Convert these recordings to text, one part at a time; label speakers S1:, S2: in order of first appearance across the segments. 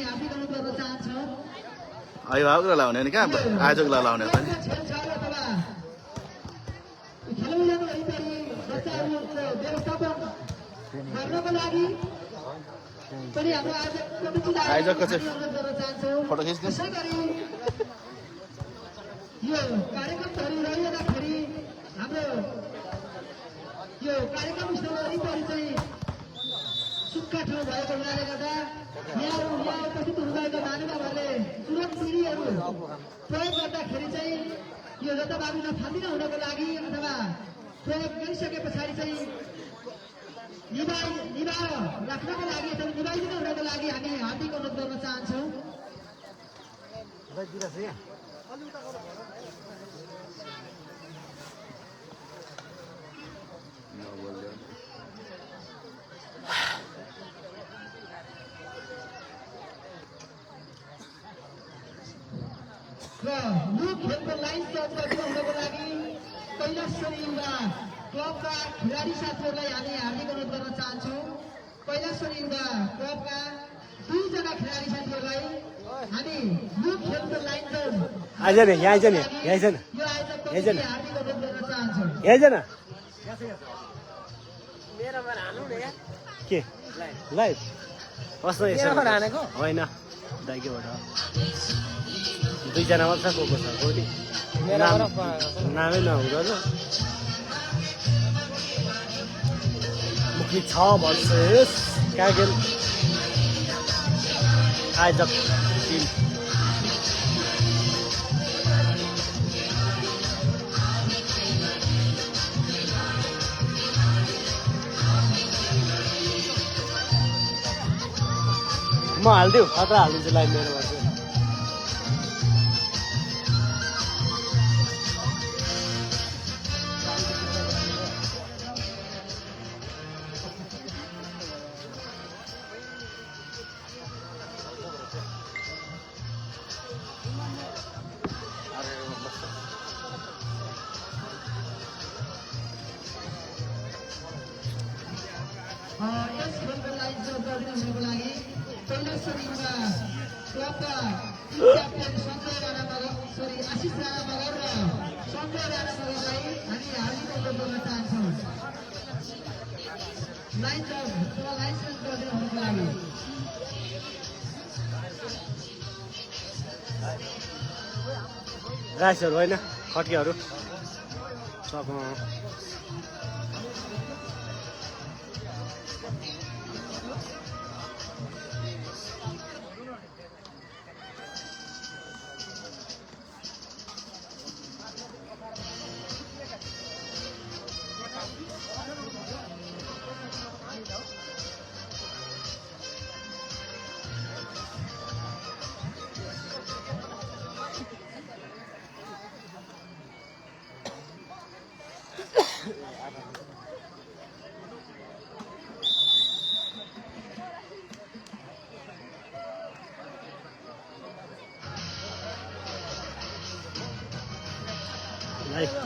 S1: हार्दिक अनुरोध गर्न चाहन्छौँ
S2: अभिभावकलाई लाउने नि कहाँ आयोजकलाई लाउने त नि
S1: खेलौनाको वरिपरि बच्चाहरूको व्यवस्थापन गर्नको लागि पनि हाम्रो
S2: आयोजकको चाहिँ
S1: अनुरोध गर्न चाहन्छौँ
S2: फोटो खिच्ने
S1: त्यसै गरी यो कार्यक्रमहरू रहिरहँदाखेरि हाम्रो यो कार्यक्रम स्थल वरिपरि चाहिँ सुक्खा ठाउँ भएको हुनाले गर्दा यहाँ उपस्थित हुनुभएका महानुभावहरूले तुरन्त सिडीहरू प्रयोग गर्दाखेरि चाहिँ यो जताभावी नफालिन हुनको लागि अथवा प्रयोग गरिसके पछाडि चाहिँ निभाएर राख्नको लागि अथवा निभाइदिन हुनको लागि हामी हार्दिक अनुरोध गर्न चाहन्छौँ र यो खेलको लाइन चेन्ज गरिदिनुको लागि कैलाशेश्वरी युवा क्लबका खेलाडी साथीहरूलाई हामी हार्दिक अनुरोध गर्न चाहन्छौँ कैलाशेश्वरी युवा क्लबका 2 जना खेलाडी साथीहरूलाई हामी यो खेलको लाइन चेन्ज
S3: आइज न यहाँ आइज न यहाँ आइज न
S1: यो आयोजकलाई हार्दिक अनुरोध गर्न चाहन्छौँ
S3: यहाँ आइज न के लाइभ कस्तो यसो होइन दाइकेबाट 2 जना मात्र को छ कोही नामै नहुँदैन मुखी 6 भर्सेस कागेल आयोजक टिम म हालिदिउ खतरा हालिदिन्छु लाइभ मेरोमा चाहिँ
S1: यस खेलको लाइन चेन्ज गरिदिनुको लागि कैलाशेश्वरी युवा क्लबका क्याप्टेन सञ्जय राणा मगर आशिष राणा मगर र सञ्जय राणा मगरलाई हामी हार्दिक अनुरोध गर्न चाहन्छौँ लाइन चेन्ज गरिदिनुको लागि
S3: राइसहरू होइन खटियाहरू सब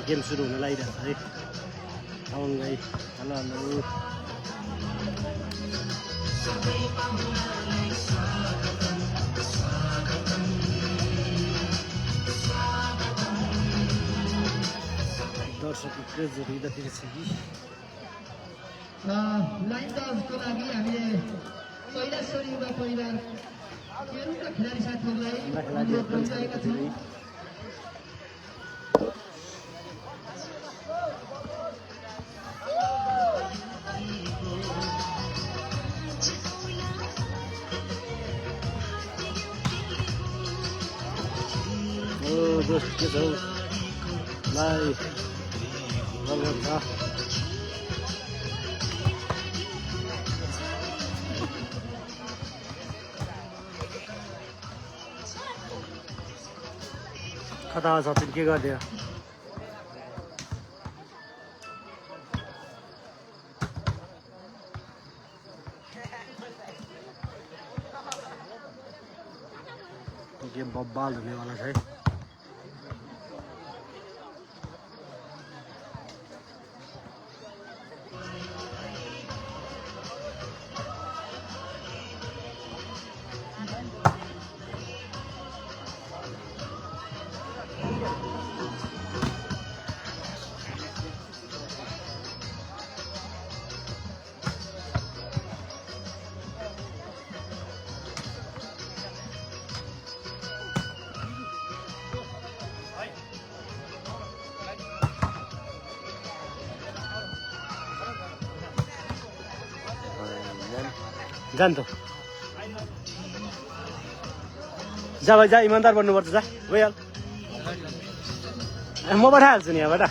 S3: गेम सुरु हुन लागिरहेको छ है आउनलाई हेलो हेलो दर्शकको क्रेजहरू यतातिर छ कि
S1: लाइन चेन्जको लागि हामीले कैलाशेश्वरी युवा परिवार केरुका खेलाडी साथीहरूलाई अनुरोध गरिरहेका छौँ
S3: के छ लाइभ छ कता छ तिमी के गरिदियो गेम बब्बाल हुनेवाला छ है जान त जा भाइ जा इमान्दार बन्नुपर्छ जा गइहाल म पठाइहाल्छु नि यहाँबाट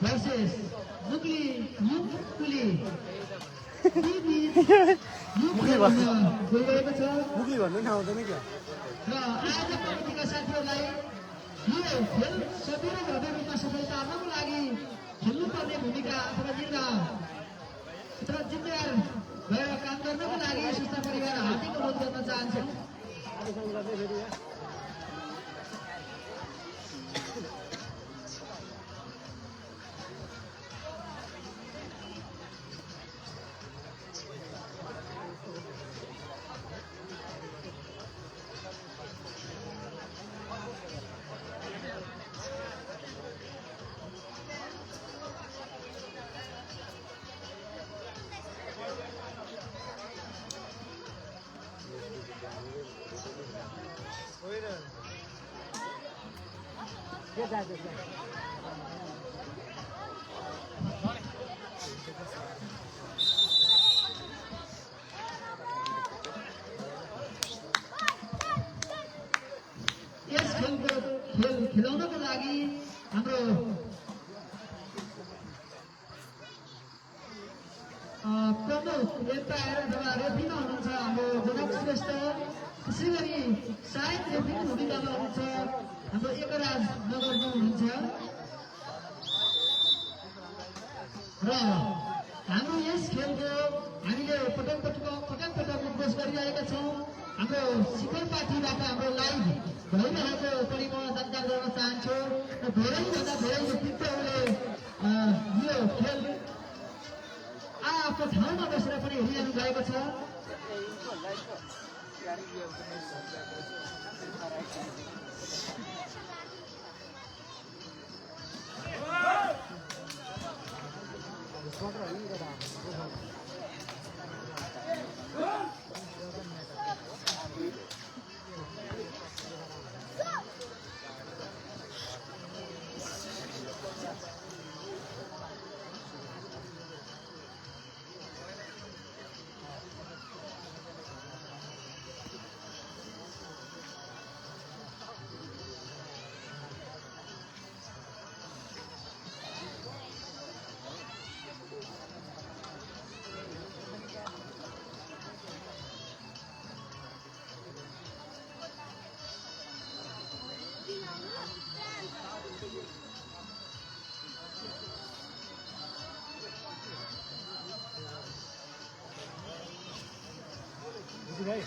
S1: versus Mukli
S3: मुक्ली भन्नु
S1: गइरहेको छ
S3: मुक्ली भन्नु नि आउँदैन क्या
S1: र आजको कमिटीका साथीहरूलाई यो खेल सजिलो भव्य रूपमा सफलता पाउनको लागि खेल्नुपर्ने भूमिका अथवा जिम्मेवार भएर काम गर्नको लागि संस्था परिवार हार्दिक अनुरोध गर्न चाहन्छु यस खेलको खेलाउनको लागि हाम्रो प्रमुख एम्पायर अथवा रेफ्रीमा हुनुहुन्छ हाम्रो जनक श्रेष्ठ त्यसै गरी सायद रेफ्रीको भूमिकामा हुनुहुन्छ हाम्रो एकराज नगरको हुनुहुन्छ र हाम्रो यस खेलको हामीले पटक पटक उपदेश गरिरहेका छौँ हाम्रो शिखर पार्टीबाट हाम्रो लाइभ भइरहेको पनि म जानकारी गराउन चाहन्छु र धेरैभन्दा धेरै व्यक्तित्वहरूले यो खेल आफ्नो ठाउँमा बसेर पनि हेरिरहनु भएको छ आजको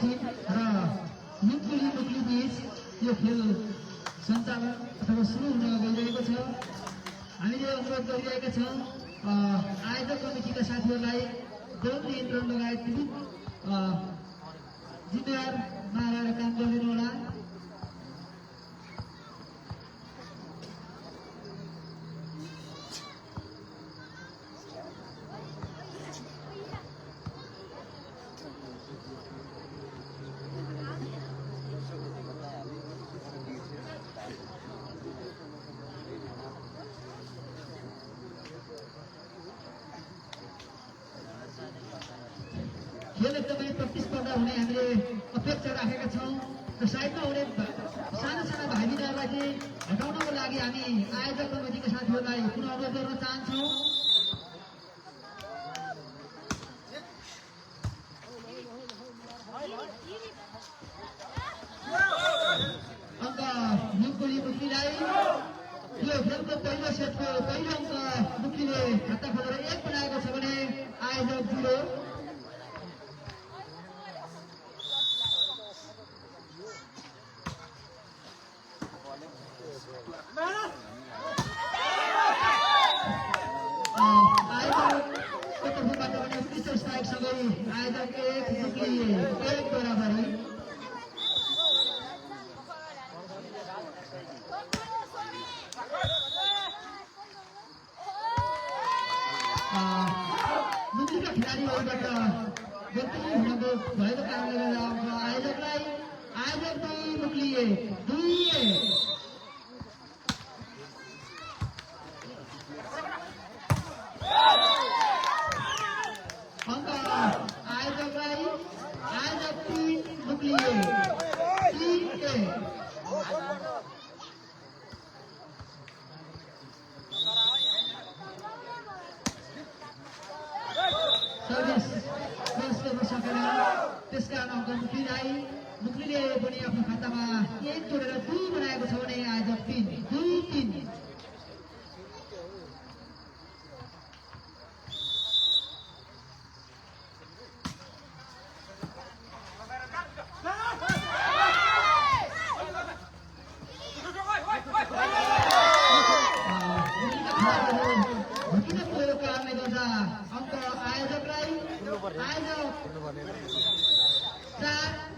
S1: टिम र मुक्ली बीच यो खेल सञ्चालन अथवा सुरु हुन गइरहेको छ। हामीले अनुरोध गरिरहेका छौँ आयोजक कमिटीका साथीहरूलाई गोल नियन्त्रण लगायत विविध जिम्मेवारमा रहेर काम गरिदिनु होला। खेल एकदमै प्रतिस्पर्धा हुने हामीले अपेक्षा राखेका छौँ र साइडमा हुने साना साना भाइ बहिनीहरूलाई चाहिँ हटाउनको लागि हामी आयोजक कमिटीका साथीहरूलाई पुनः अनुरोध गर्न चाहन्छौँ। अङ्क मुक्लीलाई यो खेलको पहिलो सेटको पहिलो अङ्क मुक्लीले खाता खोलेर 1 बनाएको छ भने आयोजक 0। आयोजक 1 मुक्ली 1 बराबरी। मुक्लीका खेलाडीहरूबाट गल्ती हुनको भएको कारणले गर्दा आयोजक 2 मुक्ली 2-1। आयोजक 3 मुक्ली 3-1। सर्भिस क्रस गर्न सकेन, त्यसकारण अङ्क मुक्लीले पनि आफ्नो खातामा 1 जोडेर 2 बनाएको छ भने आयोजक 2-3।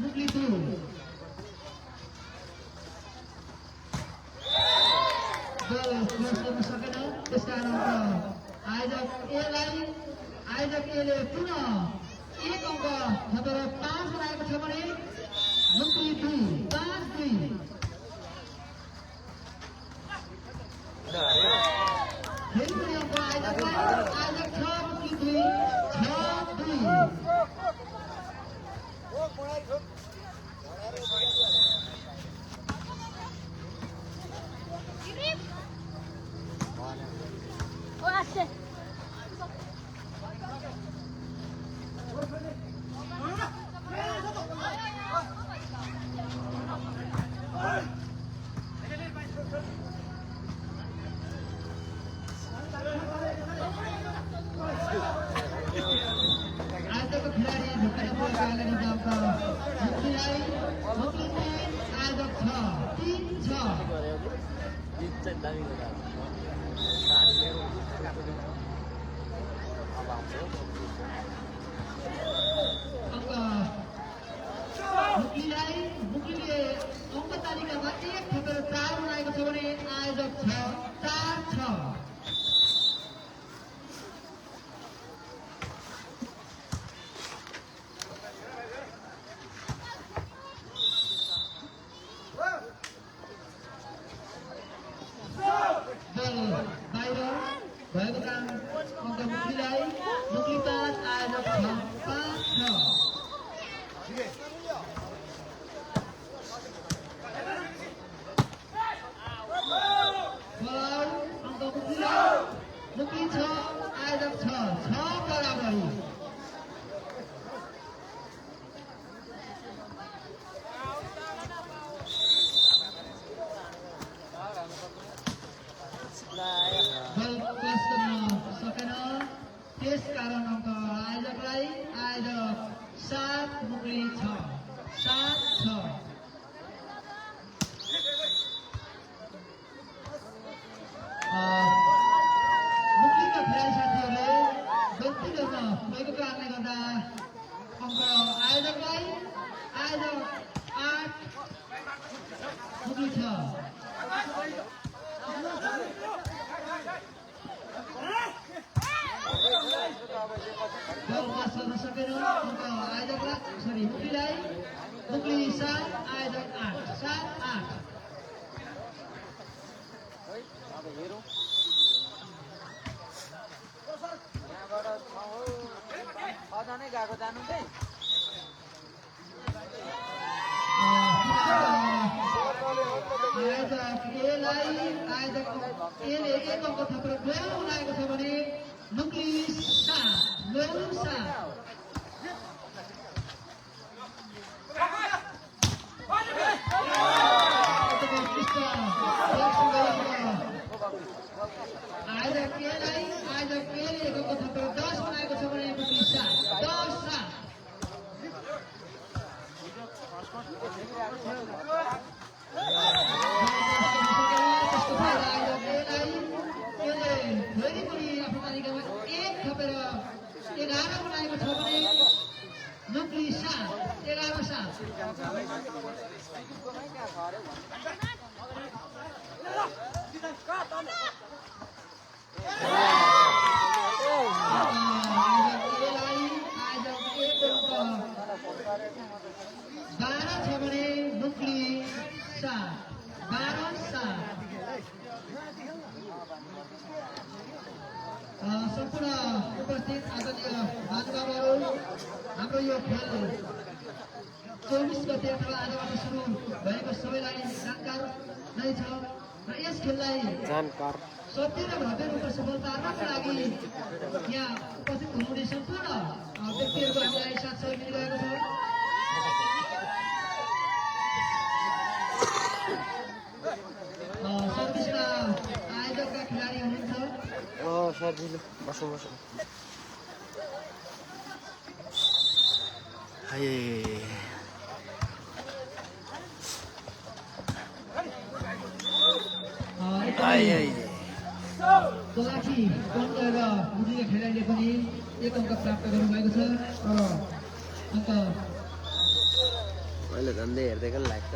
S1: मुक्ली 2। गोल क्रस गर्न सकेन, त्यसकारण आयोजक एले पुनः 1 अङ्क थपेर 5 बनाएको छ भने मुक्ली 2 5-2। फेरि पनि अङ्क आयोजक 6 मुक्ली 2 6-2। आजको खिलाडी ढुक्काले पुगेका अगाडि जान्छ मुक्लीलाई मुक्ली 3 आयोजक 6 3-6। मुक्लीले अङ्क तालिकामा 1 थपेर 4 बनाएको छ भने आयोजक 4-6। बाहिर भएको कारण अङ्क मुक्ली 5 आयोजक 5-6। मुक्ली 6 आयोजक 6 बराबरी बल क्रस गर्न सकेन त्यस कारण अङ्क आयोजकलाई आयोजक 7 मुक्ली 6 7-6 मुक्लिका खेलाडी साथीहरूले गल्ती गर्न गएको कारणले गर्दा अङ्क आयोजकलाई आयोजक 8 मुक्ली 6 बल पास गर्न सकेन अङ्क आयोजकलाई मुक्लीलाई मुक्ली 7 आयोजक 8 7-8
S4: गएको जानु चाहिँ
S1: आयोजक एले एक अङ्क थपेर गोल बनाएको छ भने मुक्ली 7 गोल 7 आयोजक एले एक अङ्क थपेर 10 बनाएको छ भने मुक्ली 7 10-7 फेरि पनि आफ्नो तालिकामा 1 थपेर 11 बनाएको छ भने मुक्ली 7 11-7 12 छ भने मुक्ली 7 12-7 सम्पूर्ण उपस्थित आदरणीय महानुभावहरू हाम्रो यो खेल 24 गते अथवा आजबाट सुरु भएको सबैलाई जानकार नै छ र यस खेललाई
S3: जानकार
S1: सत्य र भव्य रूपमा सफलताको लागि यहाँ उपस्थित हुनुहुने सम्पूर्ण व्यक्तिहरूको हामीलाई साथ सहयोग मिलिरहेको छ सर्भिसका आयोजकका खेलाडी हुनुहुन्छ
S3: सजिलो बसौँ
S1: तलाठी बन्द र मुक्लिका खेलाडीले पनि 1 अङ्क प्राप्त गर्नुभएको छ र अङ्क
S3: मैले धन्दै हेर्दै पनि लाग्छ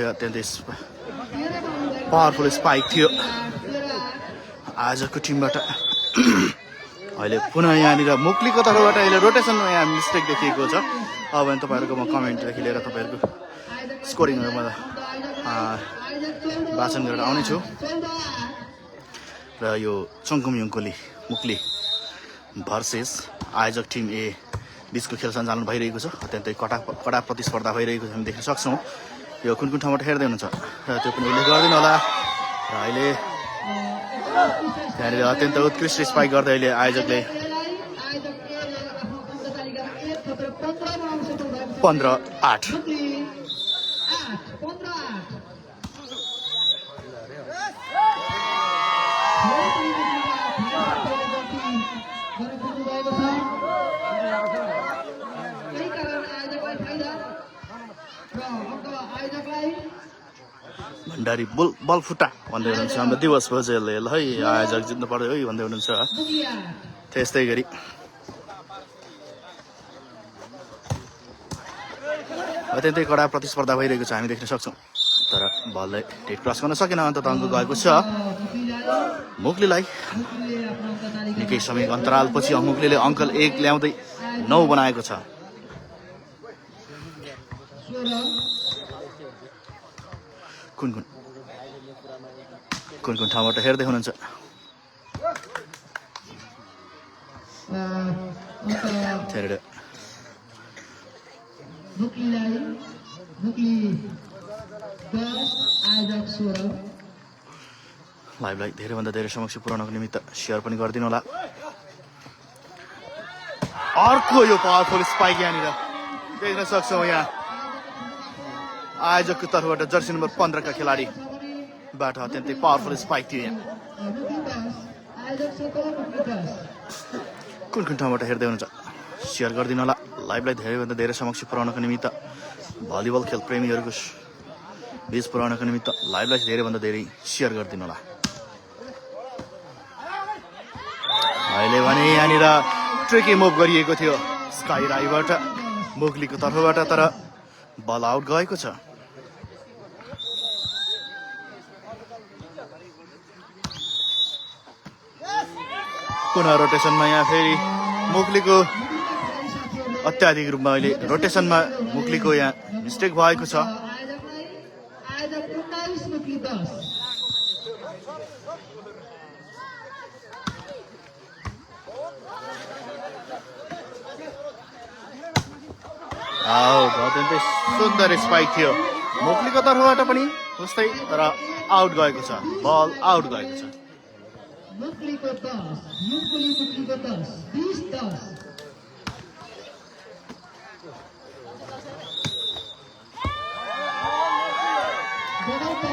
S2: अत्यन्तै पावरफुल स्पाइक थियो आजको टिमबाट अहिले पुनः यहाँनिर मुक्लीको तर्फबाट अहिले रोटेसनमा यहाँ मिस्टेक देखिएको छ अब भने तपाईँहरूको म कमेन्टदेखि लिएर तपाईँहरूको स्कोरिङहरू म वाचन गरेर आउनेछु र यो चङ्कुमयुङकोली मुक्ली भर्सेस आयोजक टिम ए बिचको खेल सञ्चालन भइरहेको छ अत्यन्तै कडा प्रतिस्पर्धा भइरहेको छ हामी देख्न सक्छौँ यो कुन कुन ठाउँबाट हेर्दै हुनुहुन्छ र त्यो पनि उल्लेख गरिदिनु होला र अहिले त्यहाँनिर अत्यन्त उत्कृष्ट स्पाइक गर्दै अहिले आयोजकले 15-8 भण्डारी बल फुटा भन्दै हुनुहुन्छ हाम्रो दिवस भोजेलले ल है आयोजक जित्नु पर्यो है भन्दै हुनुहुन्छ त्यस्तै गरी अत्यन्तै कडा प्रतिस्पर्धा भइरहेको छ हामी देख्न सक्छौँ तर बललाई नेट क्रस गर्न सकेन अन्त अङ्क गएको छ मुक्लीलाई निकै समय अन्तरालपछि मुक्लीले अङ्क 1 ल्याउँदै 9 बनाएको छ कुन कुन ठाउँबाट हेर्दै हुनुहुन्छ
S1: अन्त
S2: थेरेड
S1: मुक्ली 10 आयोजक 16
S2: लाइभलाई धेरैभन्दा धेरै समक्ष पुर्याउनको निमित्त सेयर पनि गरिदिनु होला। अर्को यो पावरफुल स्पाइक यहाँनिर देख्न सक्छौँ। यहाँ आयोजकको तर्फबाट जर्सी नम्बर 15 का खेलाडीबाट अत्यन्तै पावरफुल स्पाइक थियो। यहाँ
S1: आयोजक 17
S2: कुन कुन ठाउँबाट हेर्दै हुनुहुन्छ सेयर गरिदिनु होला। लाइभलाई धेरैभन्दा धेरै समक्ष पुर्याउनको निमित्त भलिबल खेल प्रेमीहरूको बीच पुर्याउनको निमित्त लाइभलाई धेरैभन्दा धेरै सेयर गरिदिनु होला। अहिले भने यहाँनिर ट्रिकी मुभ गरिएको थियो स्काई राईबाट मुगलीको तर्फबाट, तर बल आउट गएको छ। पुनः रोटेसनमा यहाँ फेरि मुगलीको अत्याधिक रूपमा अहिले रोटेसनमा मुगलीको यहाँ मिस्टेक भएको छ।
S1: आयोजक 19 मुक्ली 10
S2: आउट अत्यन्तै सुन्दर स्पाइक थियो मुगलीको तर्फबाट पनि उस्तै, तर आउट गएको छ, बल आउट गएको छ।
S1: मुक्लीको 10 मुक्लीको 10 20-10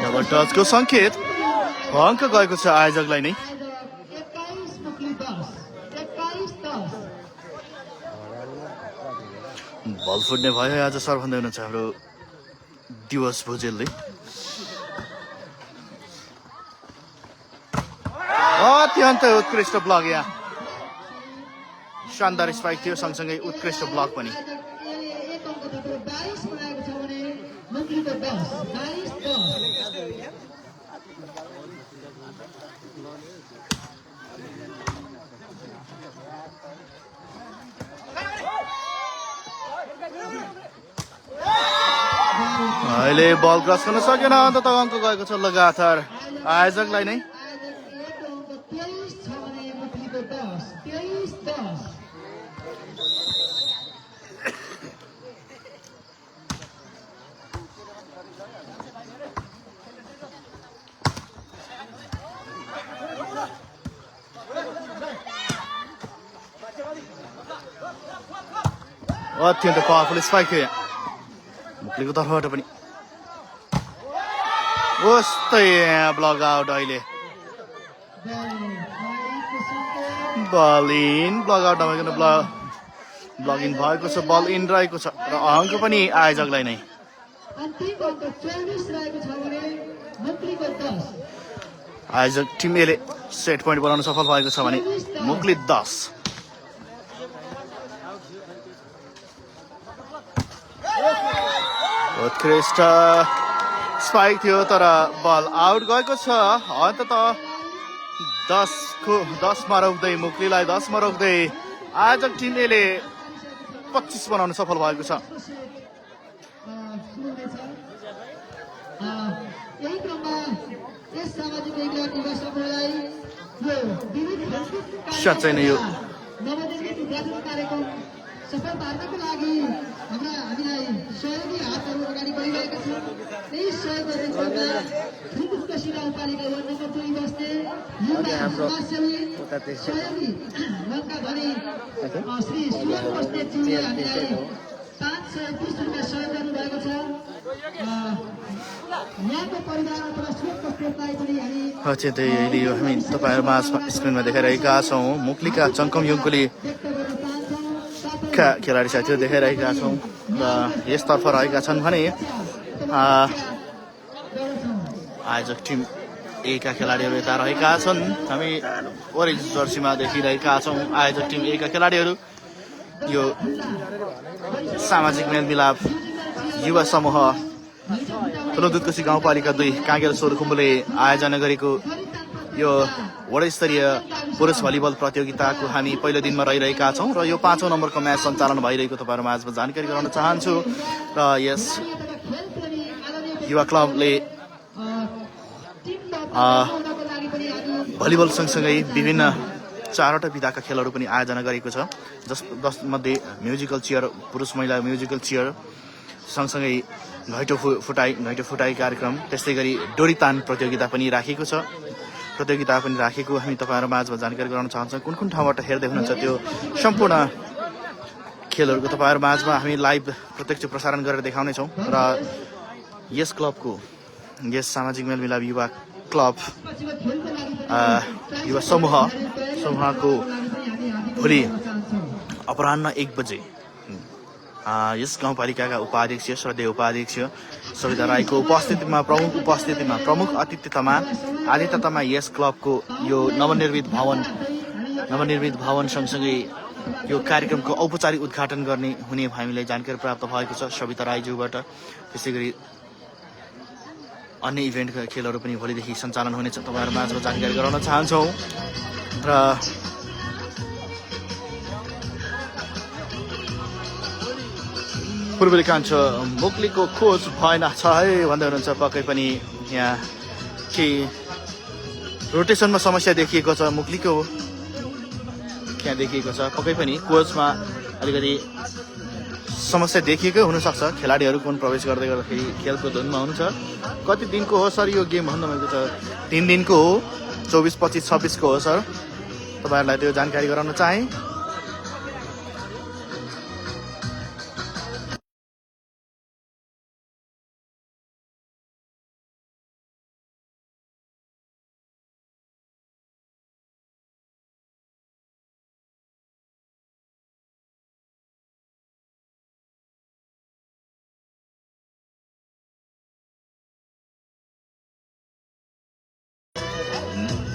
S2: डबल टचको सङ्केत अङ्क गएको छ आयोजकलाई नै।
S1: 21 मुक्ली 10 21-10
S2: बल फुट्ने भयो आज सर भन्दै हुनुहुन्छ हाम्रो दिवस भुजेलले। अत्यन्तै उत्कृष्ट ब्लक, यहाँ शानदार स्पाइक थियो सँगसँगै उत्कृष्ट ब्लक पनि।
S1: एक अङ्क थपेर 22 बनाएको छ भने मुक्लीको 10 22-10
S2: अहिले बल क्रस गर्न सकेन, अन्तत अङ्क गएको छ लगातार आयोजकलाई नै।
S1: आयोजक 23 छ भने मुक्लीको 10 23-10
S2: अत्यन्त पावरफुल स्पाइक थियो यहाँ मुक्लीको तर्फबाट पनि। उस्तै ब्लक आउट अहिले बल इन, ब्लक आउट नभइकन ब्लक इन भएको छ, बल इन रहेको छ र अङ्क पनि आयोजकलाई नै।
S1: अन्तिम अङ्क 24 रहेको छ भने मुक्लीको 10
S2: आयोजक टिम एले सेट पोइन्ट बनाउन सफल भएको छ भने मुक्ली 10। उत्कृष्ट स्पाइक थियो तर बल आउट गएको छ। अन्ततः 10 मा रोक्दै मुक्लीलाई 10 मा रोक्दै आयोजक टिम एले 25 बनाउन सफल भएको छ।
S1: यही क्रममा यस सामाजिक एकता दिवस समूहलाई यो विविध खेलकुद
S2: साँच्चै नै यो
S1: नवनिर्मित विद्यार्थी कार्यक्रम सफल पार्नको लागि हामीलाई सहयोगी हातहरू अगाडि बढिरहेका छन्। यही सहयोगहरू क्रममा खेलकुदको सिधा पालिका वार्ड नम्बर 2 बस्ने युवा समाजसेवी सहयोगी लङ्का धनी श्री सुमन बस्नेतज्यूले हामीलाई 520 रुपियाँ सहयोग गर्नुभएको छ। यहाँको परिवार अथवा स्रोतको स्रोतलाई पनि हामी
S2: अत्यन्तै अहिले यो हामी तपाईँहरू माझ स्क्रिनमा देखाइरहेका छौँ। मुक्लीका चङ्कम युङकुली
S1: व्यक्त गर्न चाहन्छौँ।
S2: खेलाडी साथीहरू देखाइरहेका छौँ र यसतर्फ रहेका छन् भने आयोजक टिम ए का खेलाडीहरू यता रहेका छन्। हामी ओरेन्ज जर्सीमा देखिरहेका छौँ आयोजक टिम ए का खेलाडीहरू। यो सामाजिक मेलमिलाप युवा समूह ठुलो दुधकोशी गाउँपालिका 2 काँगेल सोलुखुम्बुले आयोजना गरेको यो वडास्तरीय पुरुष भलिबल प्रतियोगिताको हामी पहिलो दिनमा रहिरहेका छौँ र यो 5औं नम्बरको म्याच सञ्चालन भइरहेको तपाईँहरू माझमा जानकारी गराउन चाहन्छु। र यस युवा क्लबले भलिबल सँगसँगै विभिन्न 4वटा विधाका खेलहरू पनि आयोजना गरेको छ, जसमध्ये म्युजिकल चेयर, पुरुष महिला म्युजिकल चेयर, सँगसँगै घैँटो फुटाई कार्यक्रम, त्यस्तै गरी डोरीतान प्रतियोगिता पनि राखेको छ। हामी तपाईँहरू माझमा जानकारी गराउन चाहन्छौँ। कुन कुन ठाउँबाट हेर्दै हुनुहुन्छ त्यो सम्पूर्ण खेलहरूको तपाईँहरू माझमा हामी लाइभ प्रत्यक्ष प्रसारण गरेर देखाउनेछौँ। र यस क्लबको, यस सामाजिक मेलमिलाप युवा क्लब युवा समूहको भोलि अपराह्न 1 बजे यस गाउँपालिकाका उपाध्यक्ष, श्रद्धेय उपाध्यक्ष सविता राईको उपस्थितिमा, प्रमुख अतिथितामा यस क्लबको यो नवनिर्मित भवन सँगसँगै यो कार्यक्रमको औपचारिक उद्घाटन हुने हामीलाई जानकारी प्राप्त भएको छ सविता राईज्यूबाट। त्यसै गरी अन्य इभेन्टका खेलहरू पनि भोलिदेखि सञ्चालन हुनेछ, तपाईँहरू माझमा जानकारी गराउन चाहन्छौँ। र पूर्वी कान्छो मुक्लीको खोज भएन छ है भन्दै हुनुहुन्छ। पक्कै पनि यहाँ केही रोटेसनमा समस्या देखिएको छ, मुक्लीको यहाँ देखिएको छ। पक्कै पनि कोचमा अलिकति समस्या देखिएकै हुनसक्छ। खेलाडीहरू कुन प्रवेश गर्दाखेरि खेलको धुनमा हुनुहुन्छ। कति दिनको हो सर यो गेम भन्नुभएको छ? 3 दिनको हो, 24, 25, 26 को हो सर। तपाईँहरूलाई त्यो जानकारी गराउन चाहे।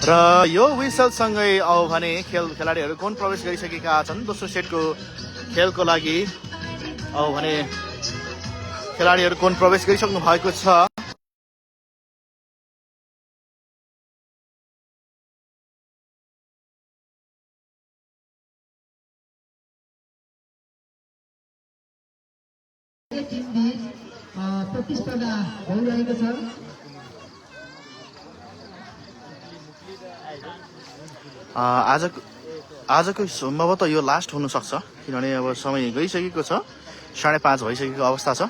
S2: र यो विसलसँगै अब भने खेलाडीहरू कोन प्रवेश गरिसकेका छन् दोस्रो सेटको खेलको लागि। अब भने खेलाडीहरू कोन प्रवेश गरिसक्नु भएको छ।
S1: प्रतिस्पर्धा भइरहेको छ।
S2: आजको सम्भवतः यो लास्ट हुनसक्छ, किनभने अब समय गइसकेको छ, 5:30 भइसकेको अवस्था छ।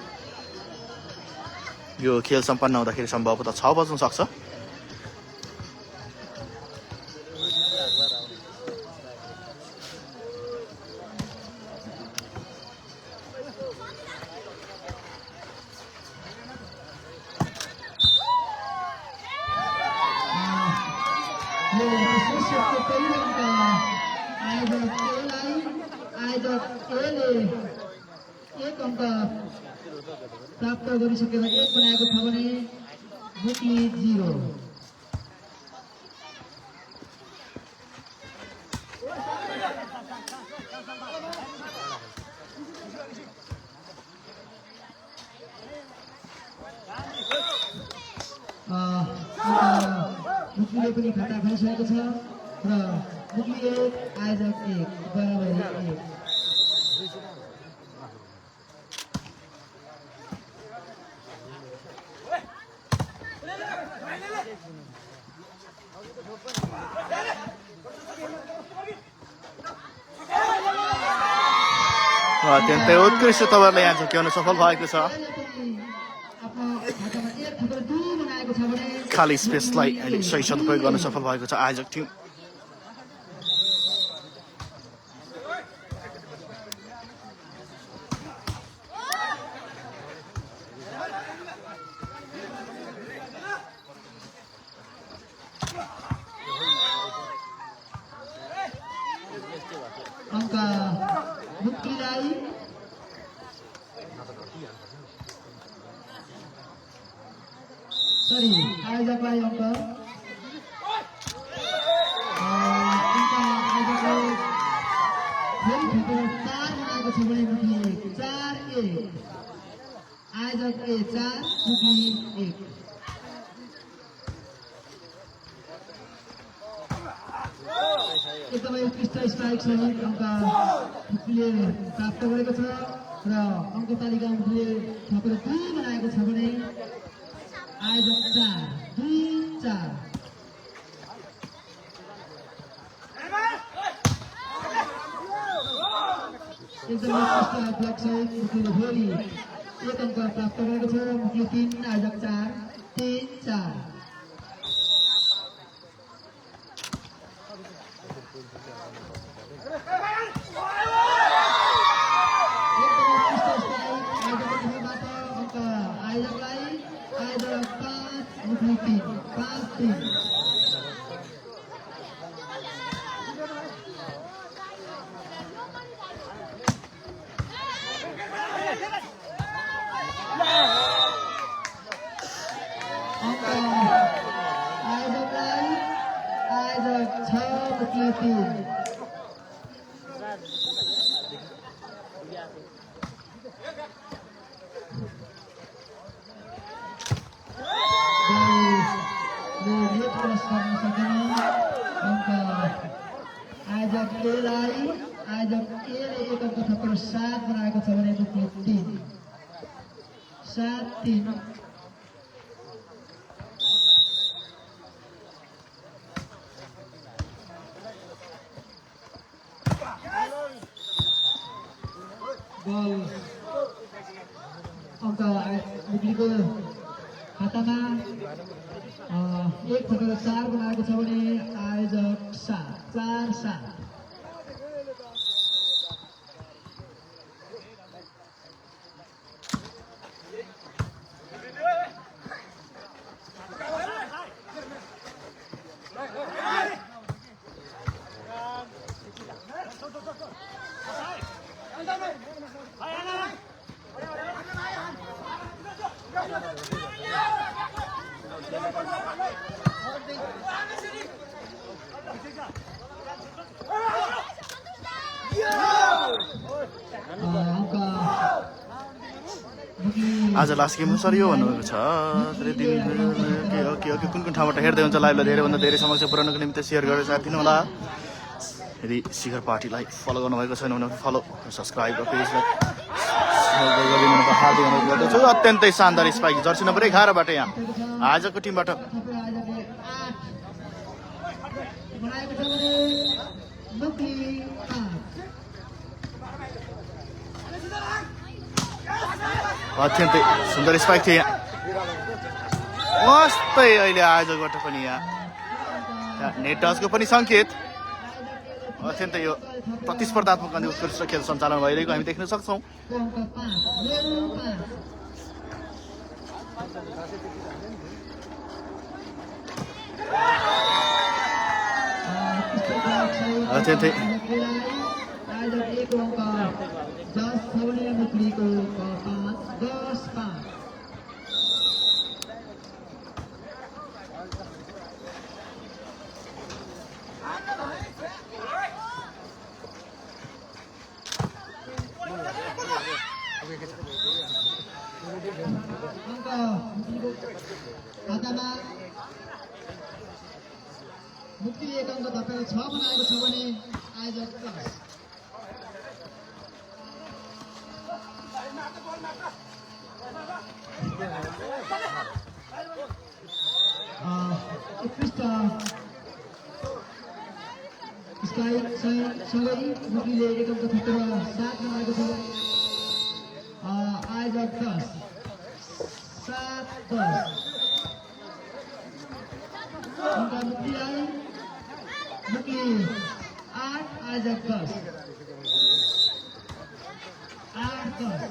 S2: यो खेल सम्पन्न हुँदाखेरि सम्भवतः 6 बज्न सक्छ।
S1: एक अङ्क प्राप्त गरिसकेर 1 बनाएको छ भने मुक्ली 0। मुक्लीले पनि खाता भइसकेको छ र मुक्ली 1 आयोजक 1 बराबर 1।
S2: अत्यन्तै उत्कृष्ट तपाईँहरूले यहाँ झुक्याउन सफल भएको छ। खाली स्पेसलाई अहिले सही सदुपयोग गर्न सफल भएको छ आयोजक टिम।
S1: अङ्क मुक्तिलाई आयोजकलाई अङ्क आयोजकले फेरि ठुलो 4 बनाएको छ भने मुक्ली 4-1। आयोजक 4 मुक्ली 1। एकदमै उत्कृष्ट स्ट्राइक सहित अङ्क मुक्लीले प्राप्त गरेको छ र अङ्क तालिका मुक्लीले थपेर 2 बनाएको छ भने आयोजक 4-2-4। एकदमै उत्कृष्ट ब्लक सहित मुक्लीले फेरि 1 अङ्क प्राप्त गरेको छ। मुक्ली 3 आयोजक 4 3-4। आयोजक एले 1 अङ्क थपेर 7 बनाएको छ भने मुक्ली 3 7-3। बल अङ्क मुक्लीको खातामा 1 थपेर 4 बनाएको छ भने आयोजक 4-7।
S2: आज लास्ट गेम सरियो भन्नुभएको छ। के कुन ठाउँबाट हेर्दै हुन्छ लाइभलाई धेरैभन्दा धेरै समक्ष पुर्याउनको निम्ति सेयर गरेर साथ दिनुहोला। यदि शिखर पार्टीलाई फलो गर्नुभएको छैन भने फलो सब्सक्राइब र पेजलाई हार्दिक अनुरोध गर्दछु। अत्यन्तै शानदार स्पाइक जर्सी नम्बर 11बाट यहाँ आजको टिमबाट अत्यन्तै सुन्दर स्पाइक थियो यहाँ। मस्तै अहिले आयोजकबाट पनि यहाँ नेट टचको पनि सङ्केत। अत्यन्तै यो प्रतिस्पर्धात्मक अनि उत्कृष्ट खेल सञ्चालन भइरहेको हामी देख्न सक्छौँ। अत्यन्तै
S1: मुक्ति 1 अङ्क थपेर 6 बनाएको छ भने आयोजक 10। उत्कृष्ट स्ट्राइक सँगै मुक्तिले 1 अङ्क थपेर 7 बनाएको छ। आयोजक 10 7-10। मुक्ली 8 आयोजक 10 8-10।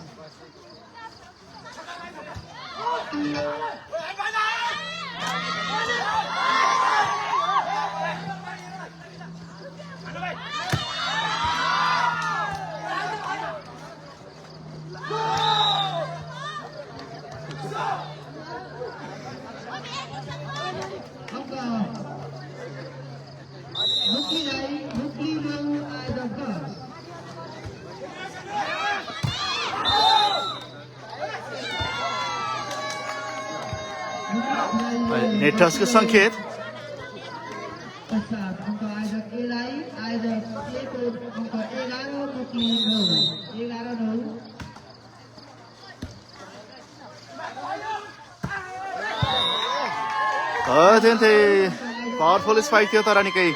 S2: नेट टचको सङ्केत। अत्यन्तै पावरफुल स्पाइक थियो तर निकै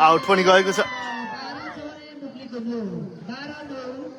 S2: आउट पनि गएको छ।
S1: मुक्लीको 9 12-9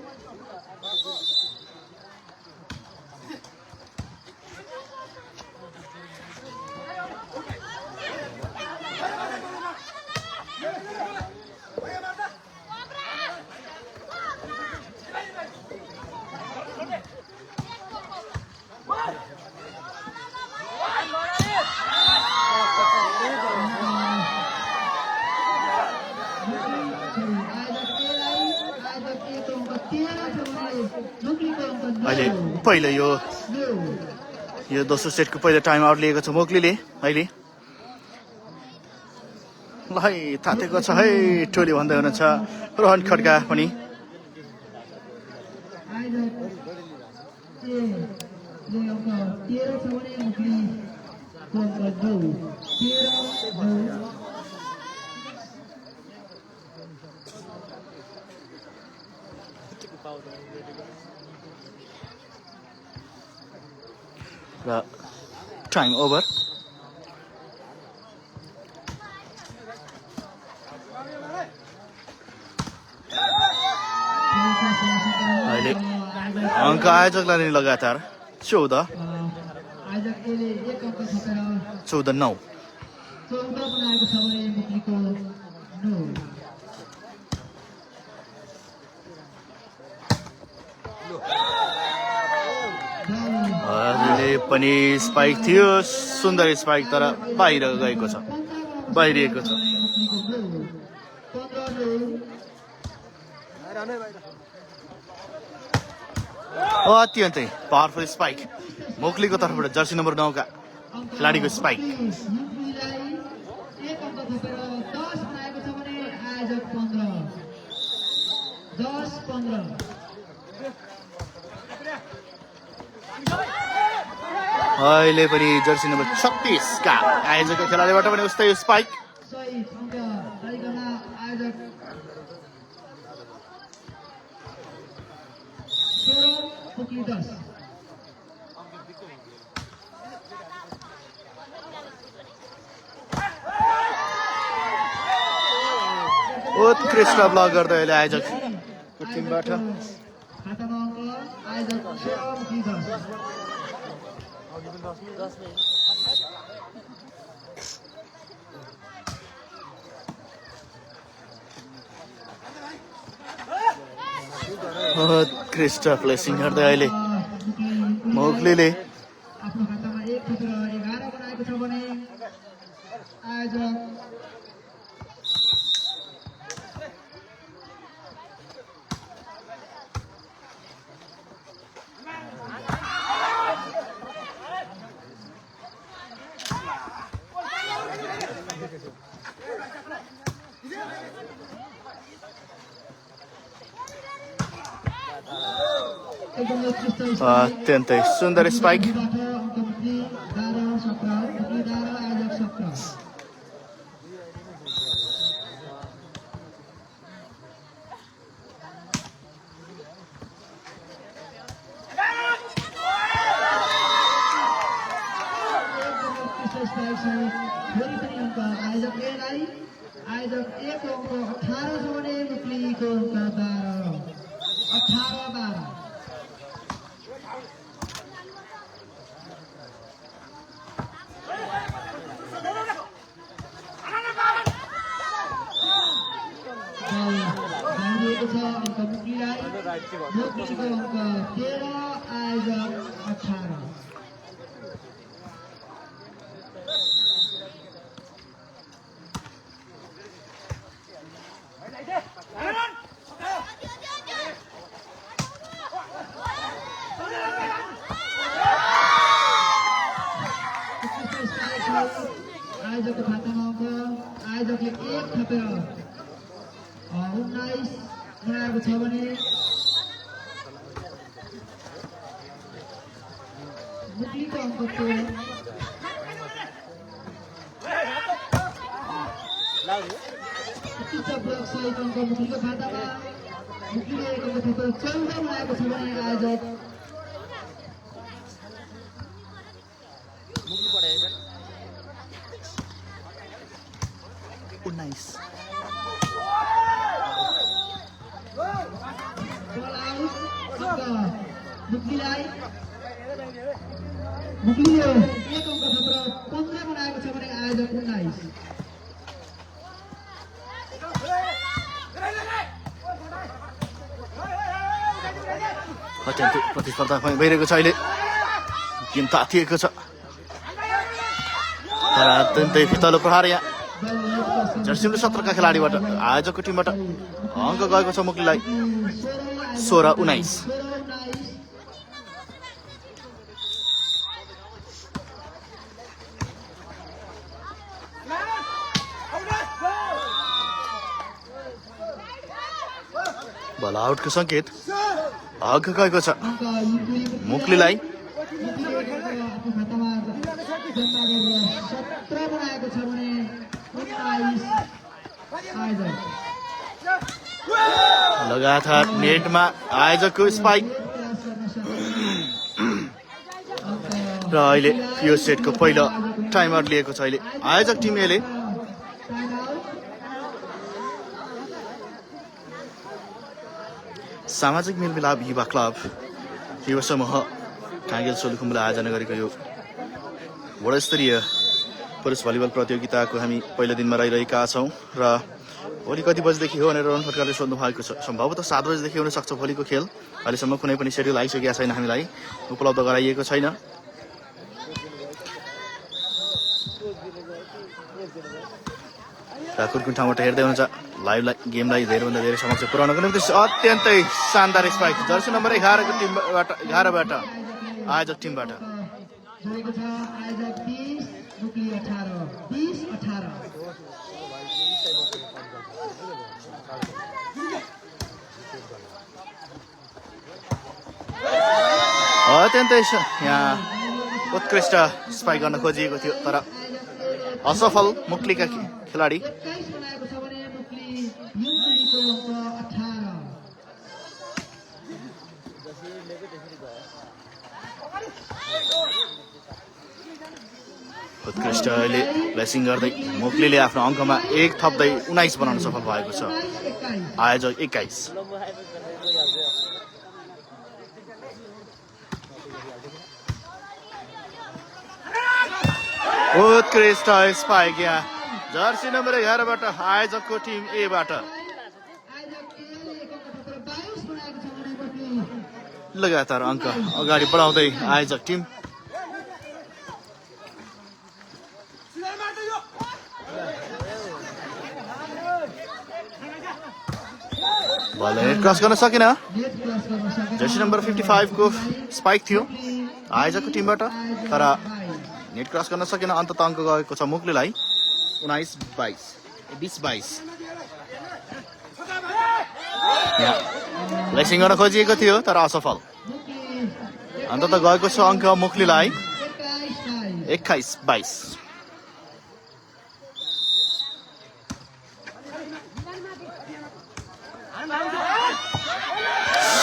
S2: अहिले पहिलो यो दोस्रो सेटको पहिलो टाइम आउट लिएको छ मोक्लीले अहिले। ल है थातेको छ है टोली भन्दै हुनुहुन्छ रोहन खड्का पनि। र टाइम ओभर। अहिले अङ्क आयोजकलाई लगातार 14-9।
S1: 14 बनाएको छ भने मुक्लीको 9।
S2: अहिले पनि स्पाइक थियो, सुन्दर स्पाइक, तर बाहिर गएको छ, बाहिरिएको छ। अत्यन्तै पावरफुल स्पाइक मोक्लीको तर्फबाट जर्सी नम्बर 9 का खेलाडीको स्पाइक। अहिले पनि जर्सी नम्बर 36 का आयोजकको खेलाडीबाट पनि उस्तै स्पाइक। उत्कृष्ट ब्लक गर्दै अहिले आयोजकको टिमबाट। उत्कृष्ट प्लेसिङ गर्दै अहिले मोक्लीले।
S1: आफ्नो खातामा 1 थपेर 11 बनाएको छ भने आयोजक
S2: अत्यन्तै सुन्दर स्पाइक।
S1: आयोजक 1 अङ्क 18 छ भने मुक्लीको अङ्क 18-12। जानिएको छ अङ्क मुक्लीलाई। मुक्लीको अङ्क 13, आयोजक 18। आयोजकको खातामा अङ्क आयोजकले 1 थपेर 19 बनाएको छ भने मुक्लीको अङ्क 13। ब्लक सहित अङ्क मुक्लीको खातामा। मुक्लीले 1 अङ्क थपेर 14 बनाएको छ भने आयोजक मुक्लिलाई मुक्लिले 1 अङ्क थपेर 15 बनाएको छ भने आयोजक 19
S2: अत्यन्तै प्रतिस्पर्धा भइरहेको छ अहिले गेम तातिएको छ तर अत्यन्तै फितलो प्रहार यहाँ जर्सी नम्बर 17 का खेलाडीबाट आयोजकको टिमबाट अङ्क गएको छ मुक्लीलाई 16-19 बल आउटको संकेत अघ गएको छ मुक्लीलाई
S1: 17 बनाएको छ भने 19 आयोजक
S2: लगातार नेटमा आयोजकको स्पाइक र अहिले यो सेटको पहिलो टाइमर लिएको छ अहिले आयोजक टिम एले सामाजिक मेलमिलाप युवा क्लब युवा समूह काङ्गेल सोलुखुम्बुले आयोजना गरेको यो गुणस्तरीय पुरुष भलिबल प्रतियोगिताको हामी पहिलो दिनमा रहिरहेका छौँ र भोलि कति बजेदेखि हो भनेर रोहन खड्काले सोध्नु भएको छ सम्भवतः 7 बजेदेखि हुन सक्छ भोलिको खेल अहिलेसम्म कुनै पनि सेड्युल आइसकेका छैन हामीलाई उपलब्ध गराइएको छैन कुन कुन ठाउँबाट हेर्दै हुनुहुन्छ लाइभ गेमलाई धेरैभन्दा धेरै समक्ष पुर्याउनको निम्ति अत्यन्तै शानदार स्पाइक जर्सी नम्बर 11 को टिमबाट 11 बाट आयोजक टिमबाट
S1: जोडेको छ आयोजक 20 मुक्ली 18 20-18
S2: अत्यन्तै यहाँ उत्कृष्ट स्पाइक गर्न खोजिएको थियो तर असफल मुक्लीका खेलाडी
S1: 21 बनाएको छ भने मुक्ली युक्लीको अङ्क 18
S2: उत्कृष्ट अहिले ब्लेसिङ गर्दै मुक्लीले आफ्नो अङ्कमा 1 थप्दै 19 बनाउन सफल भएको छ आयोजक 21 उत्कृष्ट स्पाइक यहाँ जर्सी नम्बर 11 बाट आयोजकको टिम ए बाट लगातार अङ्क अगाडि बढाउँदै आयोजक टिम बल क्रस गर्न सकेन जर्सी नम्बर 55 को स्पाइक थियो आयोजकको टिमबाट तर नेट क्रस गर्न सकेन अन्तत अङ्क गएको छ मुक्लीलाई 19-22 यहाँ ब्लेसिङ गर्न खोजिएको थियो तर असफल अन्तत गएको छ अङ्क मुक्लीलाई 21-22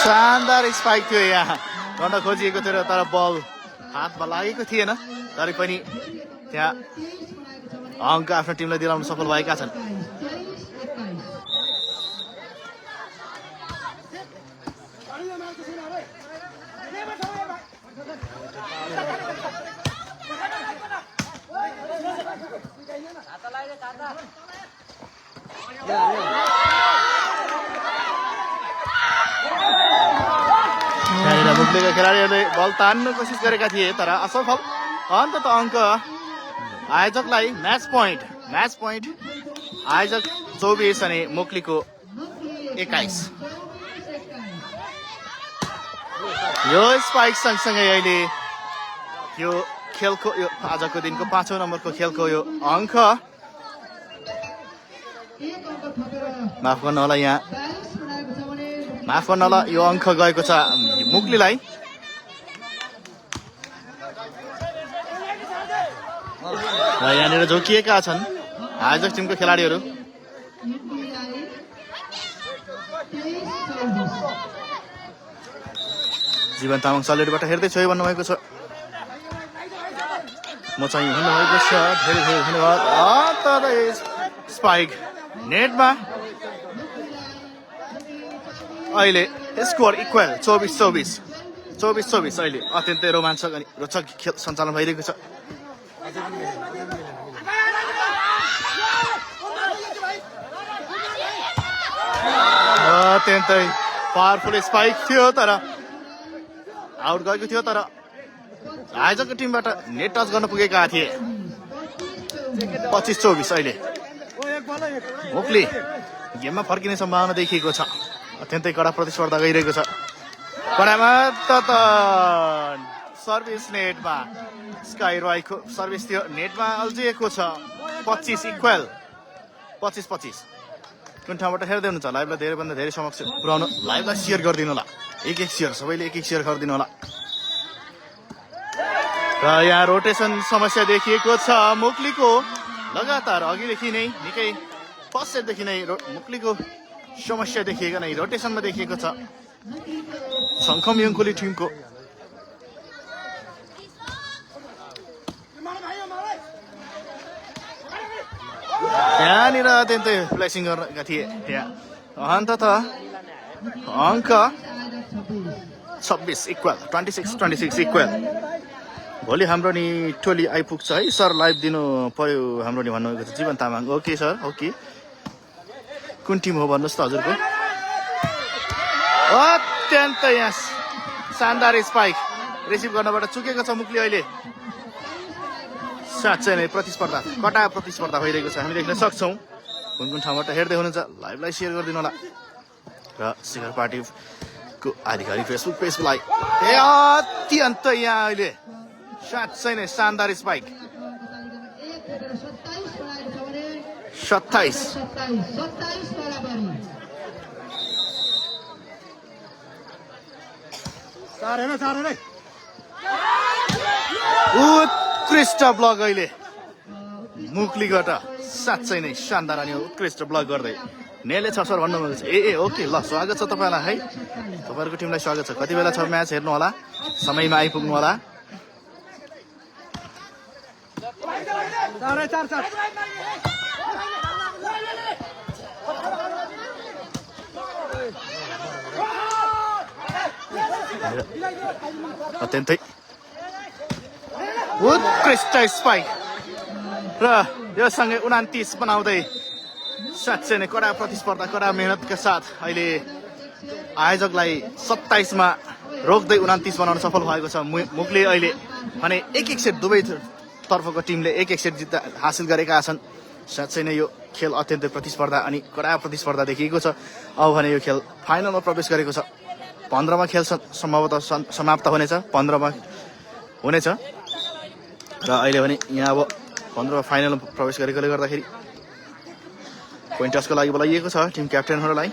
S2: शानदार स्पाइक थियो यहाँ गर्न खोजिएको थियो तर बल हातमा लागेको थिएन तरै पनि त्यहाँ अङ्क आफ्नो टिमलाई दिलाउन सफल भएका छन् मुक्लीका खेलाडीहरूले बल तान्नु कोसिस गरेका थिए तर असफल अन्तत अङ्क आयोजकलाई म्याच पोइन्ट आयोजक 24 अनि मुक्लीको 21 यो स्पाइक सँगसँगै अहिले यो खेलको यो आजको दिनको 5औं नम्बरको खेलको यो अङ्क माफ गर्नु होला यहाँ माफ गर्नु होला यो अङ्क गएको छ मुक्लीलाई र यहाँनिर झोकिएका छन् आयोजक टिमको खेलाडीहरू जीवन तामाङ सलेटबाट हेर्दैछु भन्नुभएको छ म चाहिँ भन्नुभएको छ धेरै धेरै धन्यवाद तर स्पाइक नेटमा अहिले स्कोर इक्वल 24-24 अहिले अत्यन्तै रोमाञ्चक अनि रोचक खेल सञ्चालन भइरहेको छ। अत्यन्तै पावरफुल स्पाइक थियो तर आउट गएको थियो, तर आयोजकको टिमबाट नेट टच गर्न पुगेका थिए। 25-24 अहिले मुक्ली गेममा फर्किने सम्भावना देखिएको छ। अत्यन्तै कडा प्रतिस्पर्धा गइरहेको छ। कडामा त सर्भिस नेटमा स्काई रोयको सर्भिस थियो, नेटमा अल्झिएको छ। 25 इक्वल 25-25 कुन ठाउँबाट हेर्दै हुनुहुन्छ लाइभलाई धेरैभन्दा धेरै समक्ष पुर्याउनु, लाइभलाई सेयर गरिदिनु होला। एक सेयर, सबैले एक सेयर गरिदिनु होला। र यहाँ रोटेसन समस्या देखिएको छ मुक्लीको। लगातार अघिदेखि नै निकै फर्स्ट सेटदेखि नै मुक्लीको समस्या देखिएको नै रोटेसनमा देखिएको छ छङ्खम यङकुली टिमको। त्यहाँनिर अत्यन्तै प्लेसिङ गरेका थिए। त्यहाँ अन्तत अङ्क 26 इक्वल 26-26 इक्वल। भोलि हाम्रो नि टोली आइपुग्छ है सर, लाइभ दिनु पर्यो हाम्रो नि भन्नुभएको छ Jeevan Tamang. Okay sir, okay. कुन टिम हो भन्नुहोस् त हजुरको? अत्यन्तै यहाँ शानदार स्पाइक रिसिभ गर्नबाट चुकेको छ मुक्ली। अहिले साँच्चै नै प्रतिस्पर्धा कटा प्रतिस्पर्धा भइरहेको छ, हामी देख्न सक्छौँ। कुन कुन ठाउँबाट हेर्दै हुनुहुन्छ लाइभलाई सेयर गरिदिनु होला। र शिखर पार्टीको आधिकारिक फेसबुक पेजलाई अत्यन्तै यहाँ अहिले साँच्चै नै शानदार स्पाइक। 27 उत्कृष्ट ब्लक अहिले मुक्लीबाट। साँच्चै नै शानदार अनि उत्कृष्ट ब्लक गर्दै नेले छ सर भन्नुभएको छ। ओके ल, स्वागत छ तपाईँलाई है, तपाईँहरूको टिमलाई स्वागत छ। कति बेला छ म्याच हेर्नु होला, समयमा आइपुग्नु होला। अत्यन्तै उत्कृष्ट स्पाइक र यो सँगै 29 बनाउँदै साँच्चै नै कडा प्रतिस्पर्धा कडा मेहनतका साथ अहिले आयोजकलाई 27 मा रोक्दै 29 बनाउन सफल भएको छ मुक्ली। अहिले भने एक सेट दुवै तर्फको टिमले एक सेट जित्दा हासिल गरेका छन्। साँच्चै नै यो खेल अत्यन्तै प्रतिस्पर्धा अनि कडा प्रतिस्पर्धा देखिएको छ। अब भने यो खेल फाइनलमा प्रवेश गरेको छ। 15 मा खेल सम्भवतः समाप्त हुनेछ, 15 मा हुनेछ। र अहिले भने यहाँ अब 15 मा फाइनलमा प्रवेश गरेकोले गर्दाखेरि पोइन्ट टसको लागि बोलाइएको छ टिम क्याप्टेनहरूलाई।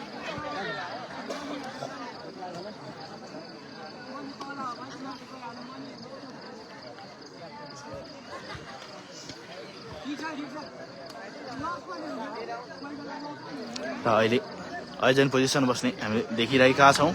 S2: र अहिले आयोजन पोजिसन बस्ने हामी देखिरहेका छौँ।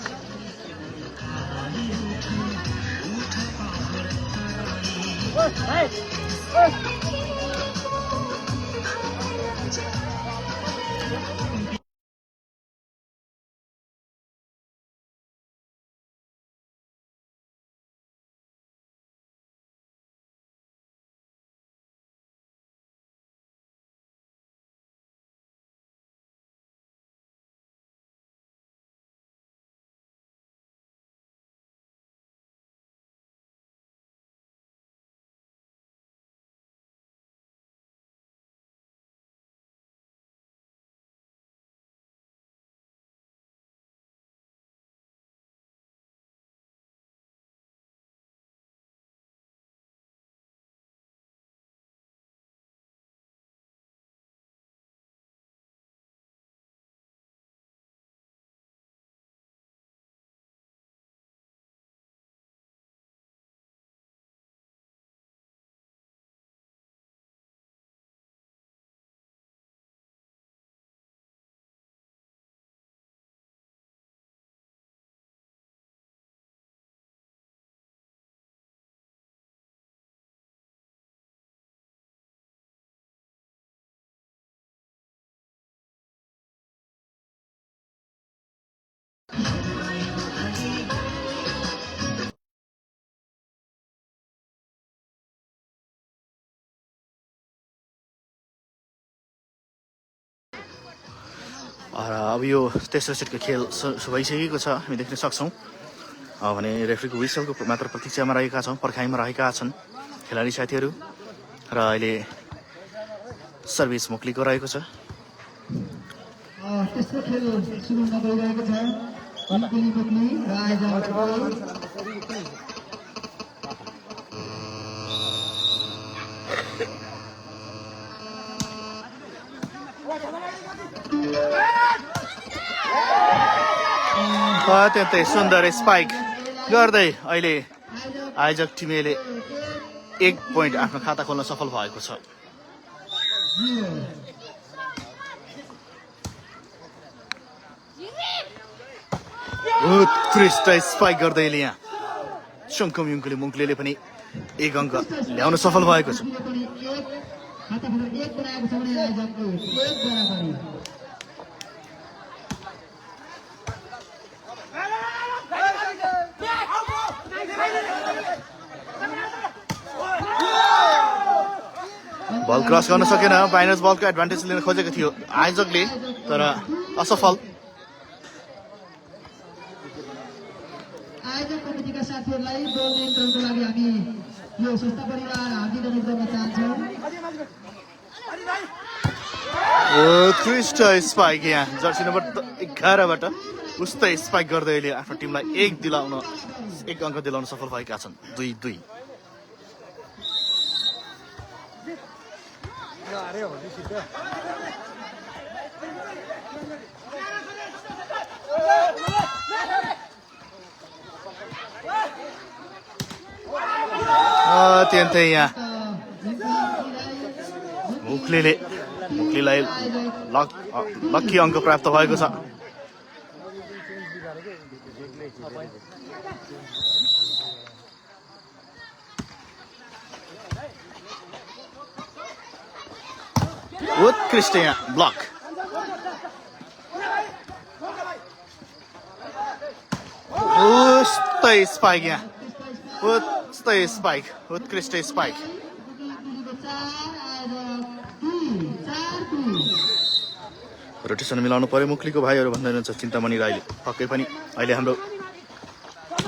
S2: अब यो तेस्रो सेटको खेल भइसकेको छ, हामी देख्न सक्छौँ। भने रेफ्रीको विसलको मात्र प्रतीक्षामा रहेका छौँ, पर्खाइमा रहेका छन् खेलाडी साथीहरू। र अहिले सर्भिस मुक्लीको रहेको छ।
S1: तेस्रो खेल सुरु हुन गइरहेको छ। मुक्ली र
S2: अत्यन्तै सुन्दर स्पाइक गर्दै अहिले आयोजक टिमले 1 पोइन्ट आफ्नो खाता खोल्न सफल भएको छ। उत्कृष्ट स्पाइक गर्दै यहाँ शङ्कुम मुङ्कले पनि 1 अङ्क ल्याउन सफल भएको छ। बल क्रस गर्न सकेन, माइनस बलको एडभान्टेज लिन खोजेको थियो आयोजकले, तर असफल।
S1: आयोजक कमिटीका साथीहरूलाई बल नियन्त्रणको लागि हामी यो संस्था परिवार हार्दिक अनुरोध गर्न चाहन्छौँ।
S2: उत्कृष्ट स्पाइक यहाँ जर्सी नम्बर 11बाट उस्तै स्पाइक गर्दै अहिले आफ्नो टिमलाई 1 अङ्क दिलाउन सफल भएका छन्। 2-2। अत्यन्तै यहाँ मुक्लीलाई लक्की अङ्क प्राप्त भएको छ। उत्कृष्ट यहाँ ब्लक। उस्तै स्पाइक यहाँ, उस्तै स्पाइक, उत्कृष्ट स्पाइक। रोटेसन मिलाउनु पर्यो मुक्लीको भाइहरू भन्दै हुनुहुन्छ चिन्तामणि राईले। पक्कै पनि अहिले हाम्रो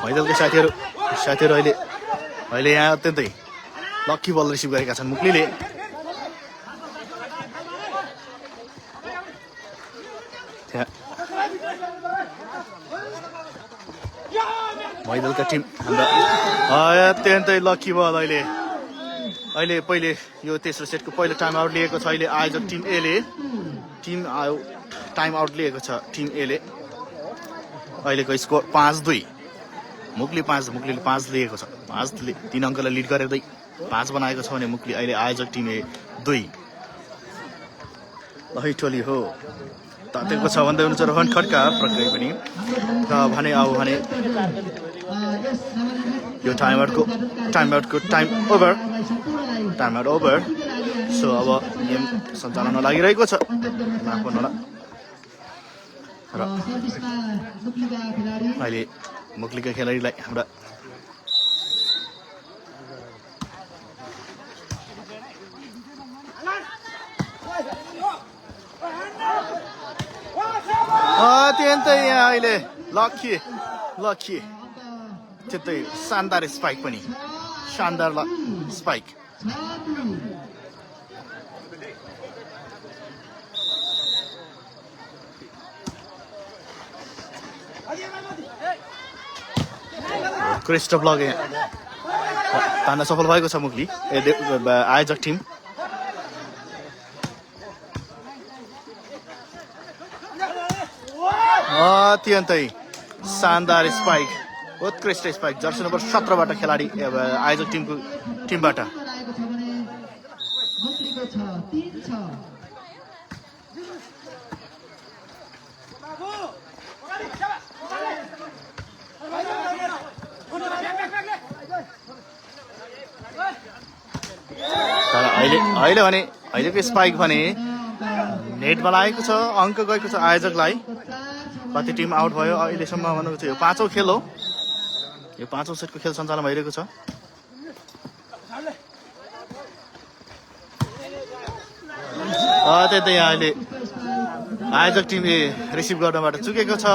S2: मैदलका साथीहरू अहिले यहाँ अत्यन्तै लक्की बल रिसिभ गरेका छन् मुक्लीले। मैदलका टिम हाम्रो अत्यन्तै लक्की बल अहिले पहिले यो तेस्रो सेटको पहिलो टाइम आउट लिएको छ। अहिले आयोजक टिम एले टाइम आउट लिएको छ। टिम एले अहिलेको स्कोर 5-2। मुक्लीले 5 लिएको छ। 5ले 3 अङ्कलाई लिड गर्दै 5 बनाएको छ भने मुक्ली अहिले आयोजक टिम ए 2। टोली हो तातेको छ भन्दै हुनुहुन्छ रोहन खड्का प्रक्रिया पनि। र भने यो टाइम आउट ओभर। सो अब गेम सञ्चालन लागिरहेको छ। र अहिले मुक्लीका खेलाडीलाई हाम्रा अत्यन्तै यहाँ अहिले लक्की अत्यन्तै शानदार स्पाइक पनि, शानदार स्पाइक। क्रिस्ट ब्लक तान्न सफल भएको छ मुक्ली आयोजक टिम। अत्यन्तै शानदार स्पाइक, उत्कृष्ट स्पाइक जर्सी नम्बर 17बाट खेलाडी आयोजक टिमबाट। तर अहिलेको स्पाइक भने नेटमा लागेको छ, अङ्क गएको छ आयोजकलाई। कति टिम आउट भयो अहिलेसम्म भन्नुको थियो। यो 5औं खेल हो, यो 5औं सेटको खेल सञ्चालन भइरहेको छ। त्यही यहाँ अहिले आयोजक टिम ए रिसिभ गर्नबाट चुकेको छ,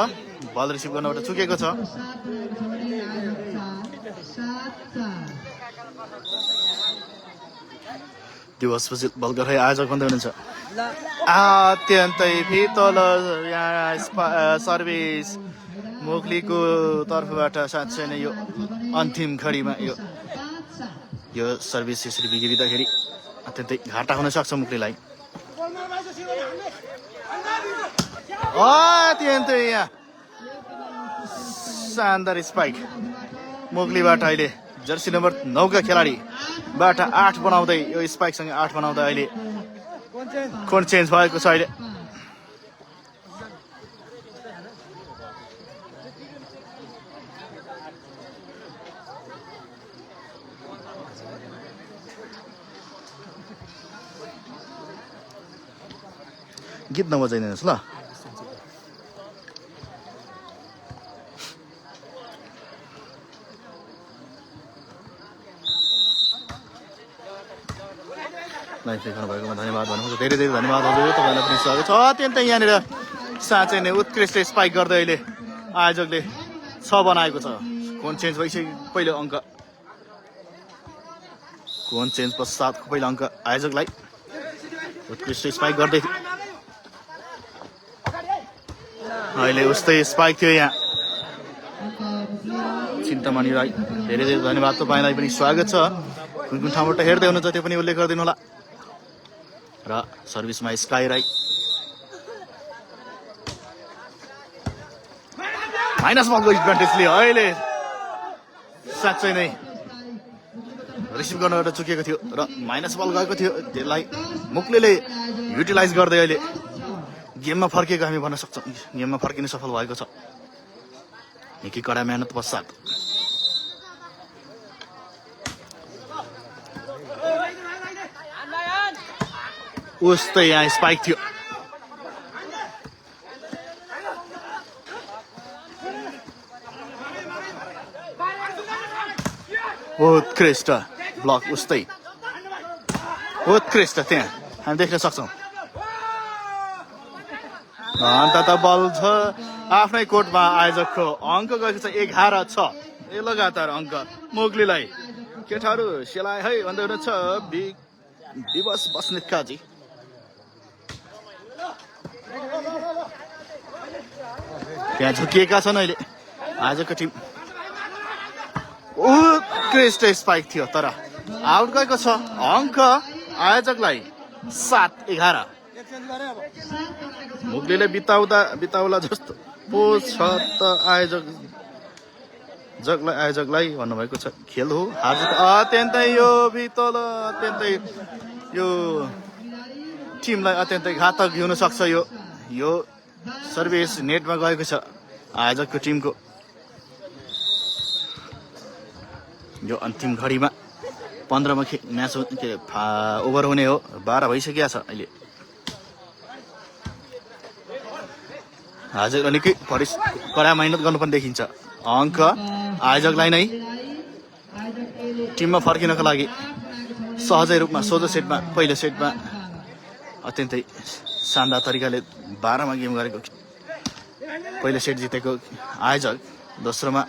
S2: बल रिसिभ गर्नबाट चुकेको छ।
S1: 7 रहेको छ भने आयोजक 4
S2: दिवसपछि बल गराई आयोजक भन्दै हुनुहुन्छ। अत्यन्तै फितल यहाँ सर्भिस मुक्लीको तर्फबाट साँच्चै नै यो अन्तिम घडीमा यो सर्भिस यसरी बिग्रिँदाखेरि अत्यन्तै घाटा हुन सक्छ मुक्लीलाई। अत्यन्तै यहाँ शानदार स्पाइक मुक्लीबाट अहिले जर्सी नम्बर 9 का खेलाडीबाट 8 बनाउँदै यो स्पाइकसँग 8 बनाउँदै अहिले कोण चेन्ज भएको छ। अहिले गीत नबजाइदिनुहोस् ल। लाइभ देख्नु भएकोमा धन्यवाद भन्नुहुन्छ, धेरै धेरै धन्यवाद हजुर, तपाईँलाई पनि स्वागत छ। अत्यन्तै यहाँनिर साँच्चै नै उत्कृष्ट स्पाइक गर्दै अहिले आयोजकले 6 बनाएको छ। कोण चेन्ज भइसक्यो, पहिलो अङ्क कोण चेन्ज पश्चातको पहिलो अङ्क आयोजकलाई उत्कृष्ट स्पाइक गर्दै अहिले उस्तै स्पाइक थियो यहाँ। चिन्तामणि राई धेरै धेरै धन्यवाद, तपाईँलाई पनि स्वागत छ। कुन कुन ठाउँबाट हेर्दै हुनुहुन्छ त्यो पनि उल्लेख गरिदिनु होला। र सर्भिसमा स्काई राई माइनस बलको एडभान्टेजले अहिले साँच्चै नै रिसिभ गर्नबाट चुकेको थियो र माइनस बल गएको थियो। त्यसलाई मुक्लीले युटिलाइज गर्दै अहिले गेममा फर्किएको हामी भन्न सक्छौँ। गेममा फर्किन सफल भएको छ निकै कडा मेहनत पश्चात। उस्तै यहाँ स्पाइक थियो। उत्कृष्ट ब्लक, उस्तै उत्कृष्ट त्यहाँ हामी देख्न सक्छौँ। अन्त त बल छ आफ्नै कोर्टमा। आयोजकको अङ्क गएको छ 11-6। यो लगातार अङ्क मुक्लीलाई केटाहरू सेलाए है भन्दै हुनुहुन्छ विवश बस्नेत काजी। त्यहाँ झुकिएका छन् अहिले आजको टिम। उत्कृष्ट स्पाइक थियो तर आउट गएको छ। अङ्क आयोजकलाई 7-11। मुक्लीले बिताउला जस्तो पो छ त आयोजकलाई भन्नुभएको छ। खेल हो हार अत्यन्तै यो बितल अत्यन्तै यो टिमलाई अत्यन्तै घातक हुन सक्छ। यो सर्भिस नेटमा गएको छ आयोजकको टिमको। यो अन्तिम घडीमा 15मा म्याच ओभर हुने हो। 12 भइसकेको छ अहिले। आयोजकलाई निकै कडा मेहनत गर्नुपर्ने देखिन्छ। अङ्क आयोजकलाई नै टिममा फर्किनको लागि सहजै रूपमा सोझो सेटमा पहिलो सेटमा अत्यन्तै शानदार तरिकाले 12मा गेम गरेको पहिलो सेट जितेको आयोजक दोस्रोमा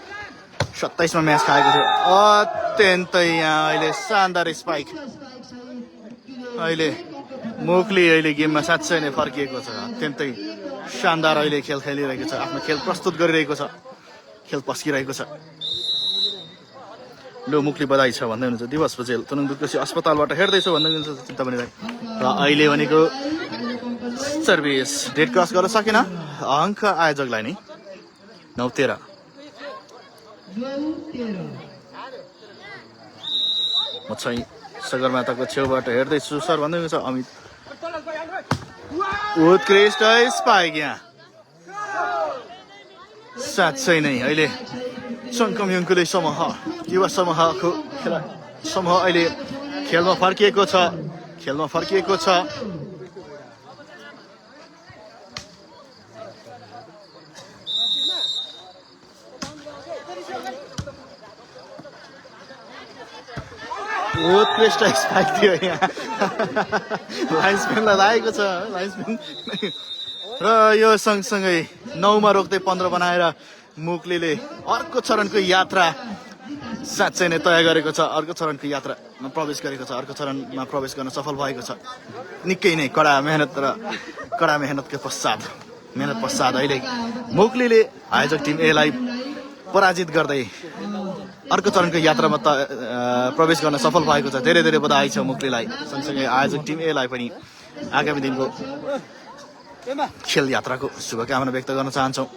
S2: 27मा म्याच खाएको थियो। अत्यन्तै यहाँ अहिले शानदार स्पाइक। अहिले मुक्ली अहिले गेममा साँच्चै नै फर्किएको छ। अत्यन्तै शानदार अहिले खेल खेलिरहेको छ। आफ्नो खेल प्रस्तुत गरिरहेको छ। खेल पस्किरहेको छ। लो मुक्ली बधाई छ भन्दै हुनुहुन्छ दिवस बजेल तुलुङ दुर्गसी अस्पतालबाट हेर्दैछु भन्दै हुनुहुन्छ चिन्तामणि राई। र अहिले भनेको सर्भिस डेट क्रस गर्न सकेन। अङ्क आयोजकलाई नै 9-13। म चाहिँ सगरमाताको छेउबाट हेर्दैछु सर भन्दै हुनुहुन्छ अमित। उत्कृष्ट स्पाइक यहाँ साँच्चै नै अहिले सङ्कम युङकुले समूह युवा समूहको समूह अहिले खेलमा फर्किएको छ। उत्कृष्ट स्पाइक थियो यहाँ। लाइन्सम्यानलाई लागेको छ। लाइन्सम्यान र यो सँगसँगै 9 मा रोक्दै 15 बनाएर मुक्लीले अर्को चरणको यात्रा साँच्चै नै तय गरेको छ। अर्को चरणको यात्रामा प्रवेश गरेको छ, अर्को चरणमा प्रवेश गर्न सफल भएको छ। निकै नै कडा मेहनतको पश्चात अहिले मुक्लीले आयोजक टिम एलाई पराजित गर्दै अर्को चरणको यात्रामा प्रवेश गर्न सफल भएको छ। धेरै धेरै बधाई छ मुक्लीलाई। सँगसँगै आयोजक टिम एलाई पनि आगामी दिनको खेल यात्राको शुभकामना व्यक्त गर्न चाहन्छौँ।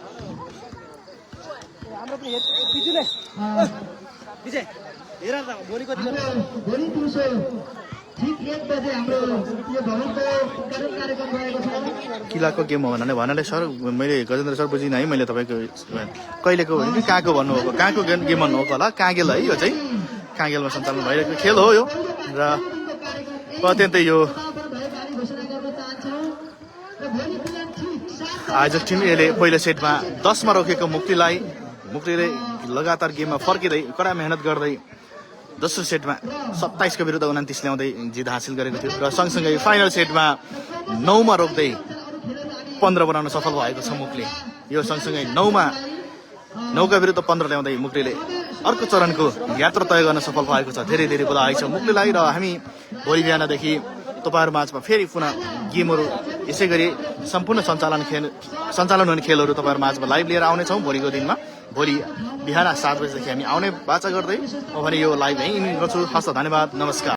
S1: भोलि दिउँसो ठिक 1 बजे हाम्रो यो भवनको उद्घाटन कार्यक्रम रहेको छ।
S2: किलाको गेम हो भन्नाले सर मैले गजेन्द्र सर बुझिनँ है। मैले तपाईँको कहिलेको भने कि कहाँको भन्नुभएको, कहाँको गेम भन्नुभएको होला। काँगेल है, यो चाहिँ काँगेलमा सञ्चालन भइरहेको खेल हो यो। र अत्यन्तै यो आयोजक टिम एले पहिलो सेटमा 10 मा रोकेको मुक्लीले लगातार गेममा फर्किँदै कडा मेहनत गर्दै दोस्रो सेटमा 27 को विरुद्ध 29 ल्याउँदै जित हासिल गरेको थियो। र सँगसँगै फाइनल सेटमा 9 मा रोक्दै 15 बनाउन सफल भएको छ मुक्ली। यो सँगसँगै 9 का विरुद्ध 15 ल्याउँदै मुक्लीले अर्को चरणको यात्रा तय गर्न सफल भएको छ। धेरै धेरै बधाई छ मुक्लीलाई। र हामी भोलि बिहानदेखि तपाईहरु माझमा फेरि पुनः गेमहरू यसै गरी सम्पूर्ण सञ्चालन हुने खेलहरू तपाईहरु माझमा लाइभ लिएर आउनेछौँ भोलिको दिनमा। भोलि बिहान 7 बजेदेखि हामी आउने बाचा गर्दै म भने यो लाइभ यहीँ गर्छु। हस्त धन्यवाद, नमस्कार।